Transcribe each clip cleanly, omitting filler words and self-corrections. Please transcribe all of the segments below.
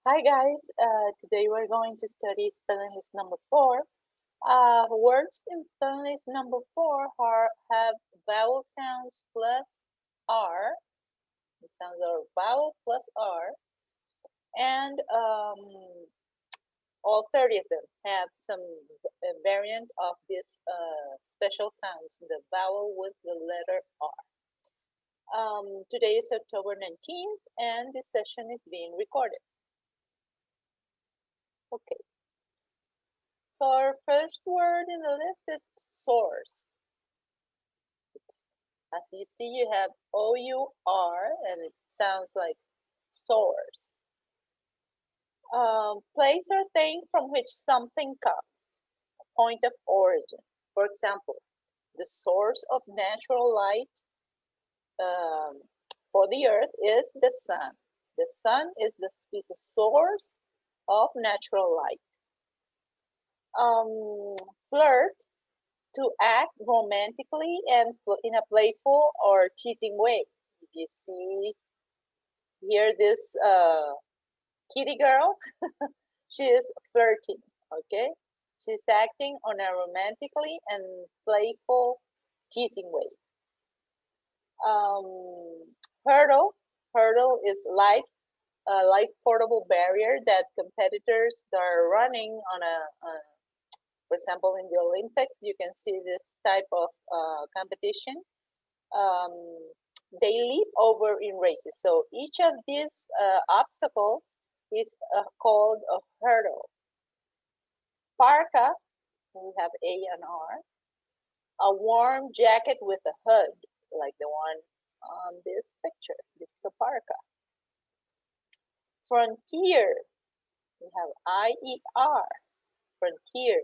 Hi guys, today we're going to study spelling list number 4. Words in spelling list number 4 have vowel sounds plus R. It sounds are vowel plus R, and all 30 of them have some variant of this special sounds, the vowel with the letter R. Today is October 19th, and this session is being recorded. Okay. So our first word in the list is source. As you see, you have O-U-R, and it sounds like source. Place or thing from which something comes, a point of origin. For example, the source of natural light for the earth is the sun. The sun is the source of natural light. Flirt, to act romantically and in a playful or teasing way. If you see here this kitty girl, she is flirting, okay? She's acting on a romantically and playful teasing way. Hurdle is like a light portable barrier that competitors that are running on for example, in the Olympics, you can see this type of competition. They leap over in races. So each of these obstacles is called a hurdle. Parka, we have A and R. A warm jacket with a hood, like the one on this picture. This is a parka. Frontier, we have I-E-R. Frontier.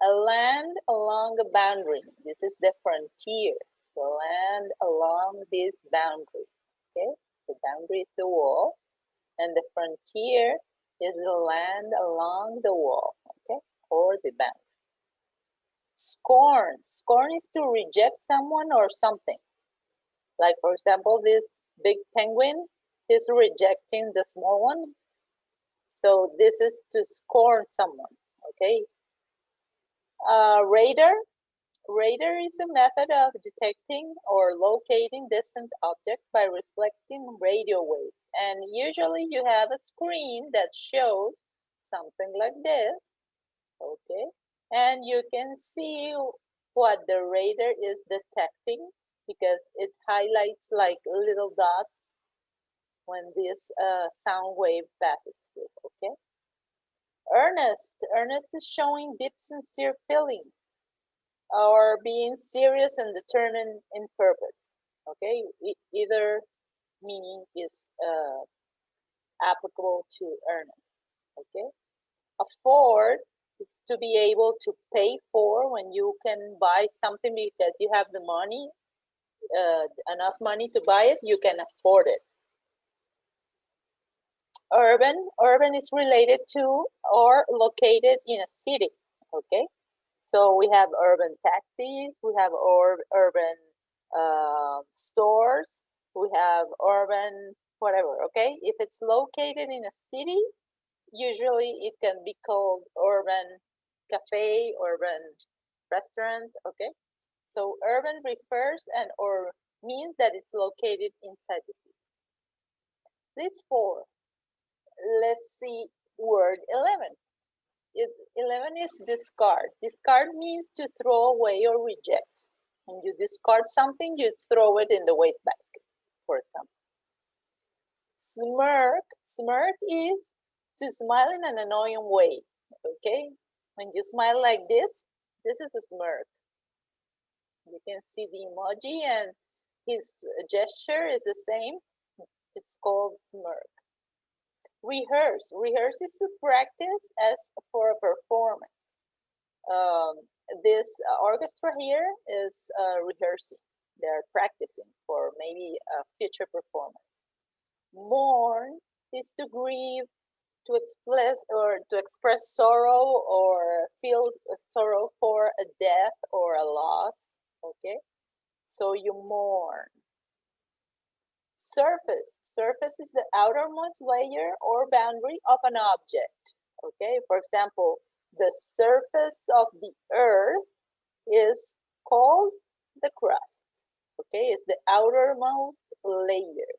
A land along a boundary. This is the frontier. The land along this boundary. Okay, the boundary is the wall, and the frontier is the land along the wall. Okay, or the boundary. Scorn. Scorn is to reject someone or something. Like for example, this big penguin is rejecting the small one. So this is to scorn someone. Okay. Radar is a method of detecting or locating distant objects by reflecting radio waves. And usually you have a screen that shows something like this, okay? And you can see what the radar is detecting because it highlights like little dots when this sound wave passes through, okay? Earnest is showing deep, sincere feelings or being serious and determined in purpose. Okay, either meaning is applicable to earnest. Okay, afford is to be able to pay for when you can buy something because you have the money, enough money to buy it, you can afford it. Urban is related to or located in a city. Okay, so we have urban taxis, we have urban stores, we have urban whatever, okay? If it's located in a city, usually it can be called urban cafe, urban restaurant, okay? So urban refers and or means that it's located inside the city. List 4. Let's see word 11. 11 is discard. Discard means to throw away or reject. When you discard something, you throw it in the wastebasket, for example. Smirk is to smile in an annoying way, okay? When you smile like this is a smirk. You can see the emoji and his gesture is the same. It's called smirk. Rehearse is to practice as for a performance. This orchestra here is rehearsing. They're practicing for maybe a future performance. Mourn is to grieve, to express sorrow or feel sorrow for a death or a loss. Okay, so you mourn. Surface. Surface is the outermost layer or boundary of an object. Okay, for example, the surface of the earth is called the crust. Okay, it's the outermost layer.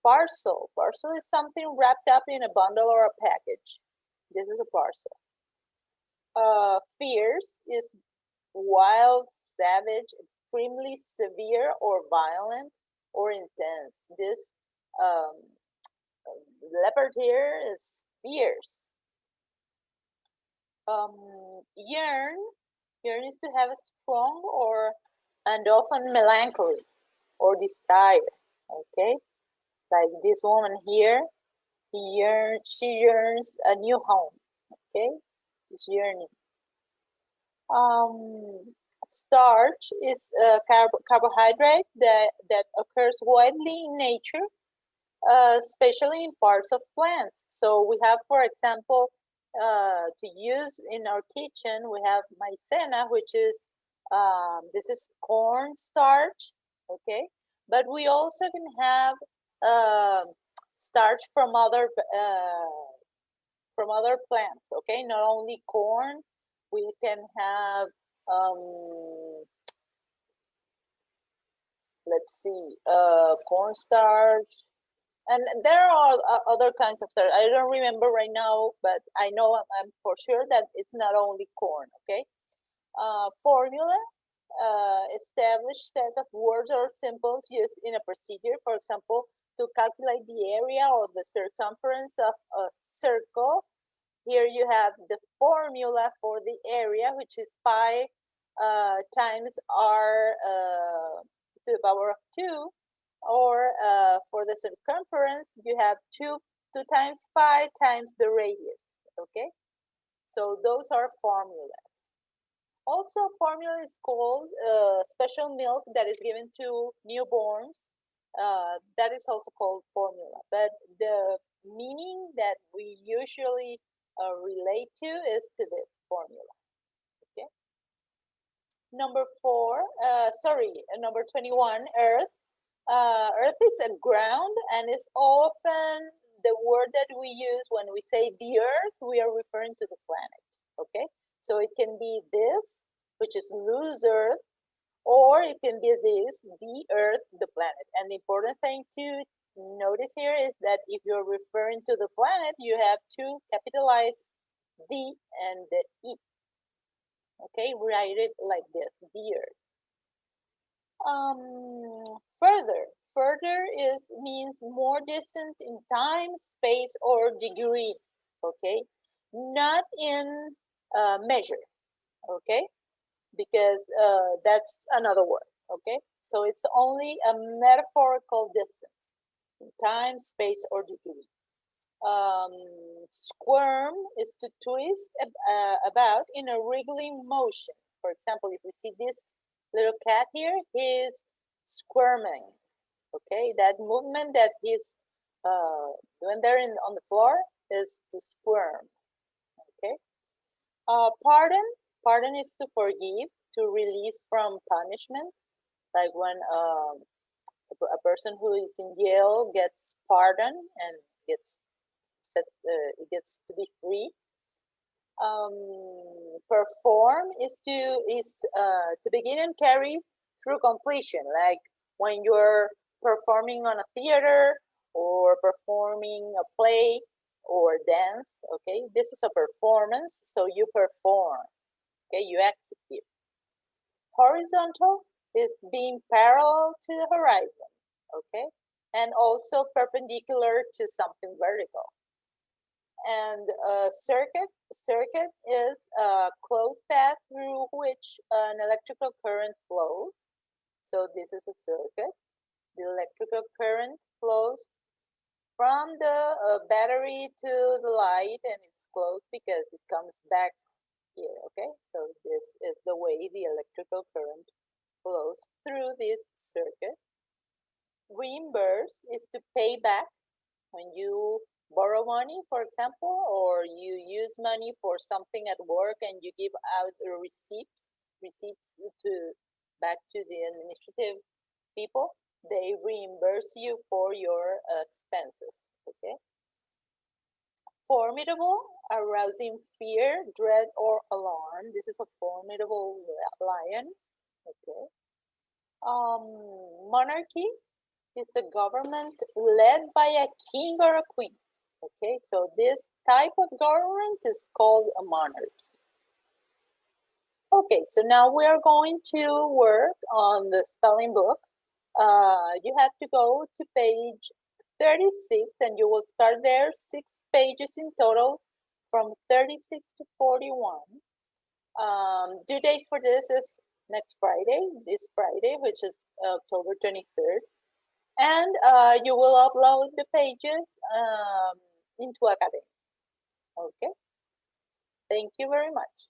Parcel. Parcel is something wrapped up in a bundle or a package. This is a parcel. Fierce is wild, savage, extremely severe or violent or intense. This leopard here is fierce. Yearn. Yearn is to have a strong or and often melancholy or desire. Okay, like this woman here, she yearns a new home. Okay, she's yearning. Starch is a carbohydrate that occurs widely in nature, especially in parts of plants. So we have, for example, to use in our kitchen, we have maicena, which is, this is corn starch, okay? But we also can have starch from other plants, okay? Not only corn, we can have, let's see, cornstarch, and there are other kinds of starch. I don't remember right now, but I know I'm for sure that it's not only corn, okay? Formula, established set of words or symbols used in a procedure, for example, to calculate the area or the circumference of a circle. Here you have the formula for the area, which is pi times r to the power of 2, or for the circumference, you have 2 times pi times the radius, okay? So those are formulas. Also, formula is called special milk that is given to newborns. That is also called formula, but the meaning that we usually relate to is to this formula. Okay. Number 21, earth. Earth is a ground and is often the word that we use when we say the earth, we are referring to the planet, okay? So it can be this, which is loose earth, or it can be this, the earth, the planet. And the important thing to notice here is that if you're referring to the planet, you have to capitalize the and the E. Okay, write it like this, the earth. Further means more distant in time, space, or degree. Okay, not in measure. Okay, because that's another word. Okay, so it's only a metaphorical distance in time, space, or degree. Squirm is to twist about in a wriggling motion. For example, if we see this little cat here, he's squirming. Okay, that movement that he's doing there on the floor is to squirm. Okay. Pardon is to forgive, to release from punishment. Like when a person who is in jail gets pardoned and gets to be free. Perform is to begin and carry through completion, like when you're performing on a theater or performing a play or dance. Okay, this is a performance, so you perform. Okay, you execute. Horizontal is being parallel to the horizon. Okay, and also perpendicular to something vertical. And circuit is a closed path through which an electrical current flows. So this is a circuit. The electrical current flows from the battery to the light, and it's closed because it comes back here. Okay, so this is the way the electrical current flows through this circuit. Reimburse is to pay back when you borrow money, for example, or you use money for something at work and you give out receipts to back to the administrative people. they reimburse you for your expenses, okay? Formidable, arousing fear, dread, or alarm. This is a formidable lion, okay? Monarchy is a government led by a king or a queen, okay? So this type of government is called a monarchy. Okay, so now we are going to work on the spelling book. You have to go to page 36 and you will start there, 6 pages in total from 36 to 41. Due date for this is next Friday, this Friday, which is October 23rd. And you will upload the pages into Academy. Okay? Thank you very much.